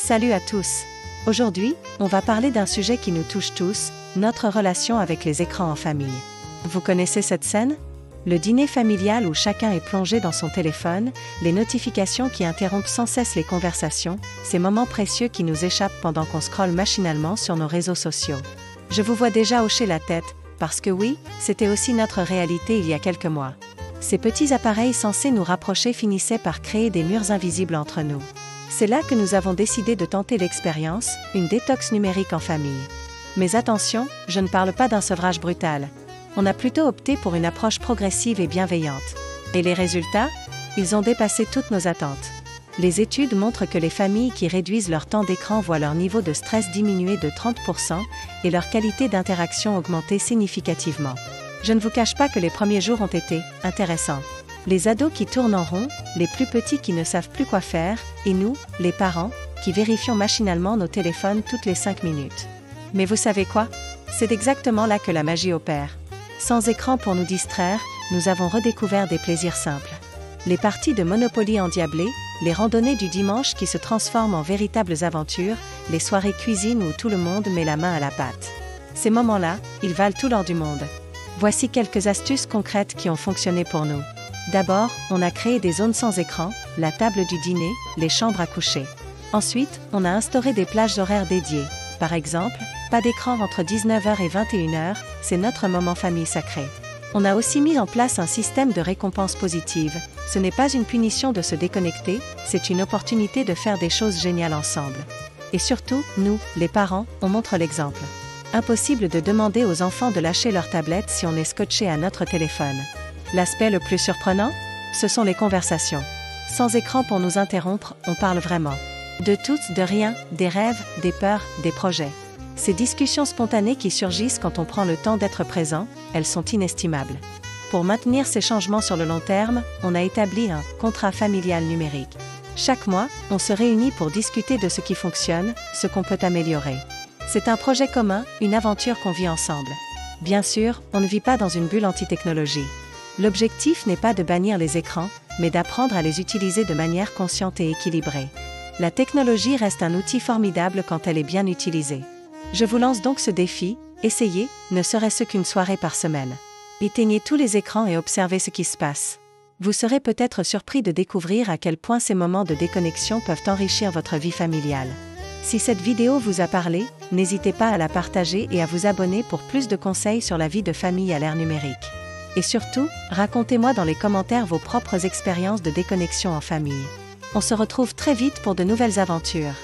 Salut à tous. Aujourd'hui, on va parler d'un sujet qui nous touche tous, notre relation avec les écrans en famille. Vous connaissez cette scène ? Le dîner familial où chacun est plongé dans son téléphone, les notifications qui interrompent sans cesse les conversations, ces moments précieux qui nous échappent pendant qu'on scrolle machinalement sur nos réseaux sociaux. Je vous vois déjà hocher la tête, parce que oui, c'était aussi notre réalité il y a quelques mois. Ces petits appareils censés nous rapprocher finissaient par créer des murs invisibles entre nous. C'est là que nous avons décidé de tenter l'expérience, une détox numérique en famille. Mais attention, je ne parle pas d'un sevrage brutal. On a plutôt opté pour une approche progressive et bienveillante. Et les résultats ? Ils ont dépassé toutes nos attentes. Les études montrent que les familles qui réduisent leur temps d'écran voient leur niveau de stress diminuer de 30% et leur qualité d'interaction augmenter significativement. Je ne vous cache pas que les premiers jours ont été intéressants. Les ados qui tournent en rond, les plus petits qui ne savent plus quoi faire, et nous, les parents, qui vérifions machinalement nos téléphones toutes les 5 minutes. Mais vous savez quoi ? C'est exactement là que la magie opère. Sans écran pour nous distraire, nous avons redécouvert des plaisirs simples. Les parties de Monopoly endiablées, les randonnées du dimanche qui se transforment en véritables aventures, les soirées cuisine où tout le monde met la main à la pâte. Ces moments-là, ils valent tout l'or du monde. Voici quelques astuces concrètes qui ont fonctionné pour nous. D'abord, on a créé des zones sans écran, la table du dîner, les chambres à coucher. Ensuite, on a instauré des plages horaires dédiées. Par exemple, pas d'écran entre 19h et 21h, c'est notre moment famille sacré. On a aussi mis en place un système de récompense positive. Ce n'est pas une punition de se déconnecter, c'est une opportunité de faire des choses géniales ensemble. Et surtout, nous, les parents, on montre l'exemple. Impossible de demander aux enfants de lâcher leur tablette si on est scotché à notre téléphone. L'aspect le plus surprenant ? Ce sont les conversations. Sans écran pour nous interrompre, on parle vraiment. De tout, de rien, des rêves, des peurs, des projets. Ces discussions spontanées qui surgissent quand on prend le temps d'être présent, elles sont inestimables. Pour maintenir ces changements sur le long terme, on a établi un contrat familial numérique. Chaque mois, on se réunit pour discuter de ce qui fonctionne, ce qu'on peut améliorer. C'est un projet commun, une aventure qu'on vit ensemble. Bien sûr, on ne vit pas dans une bulle anti-technologie. L'objectif n'est pas de bannir les écrans, mais d'apprendre à les utiliser de manière consciente et équilibrée. La technologie reste un outil formidable quand elle est bien utilisée. Je vous lance donc ce défi, essayez, ne serait-ce qu'une soirée par semaine. Éteignez tous les écrans et observez ce qui se passe. Vous serez peut-être surpris de découvrir à quel point ces moments de déconnexion peuvent enrichir votre vie familiale. Si cette vidéo vous a parlé, n'hésitez pas à la partager et à vous abonner pour plus de conseils sur la vie de famille à l'ère numérique. Et surtout, racontez-moi dans les commentaires vos propres expériences de déconnexion en famille. On se retrouve très vite pour de nouvelles aventures.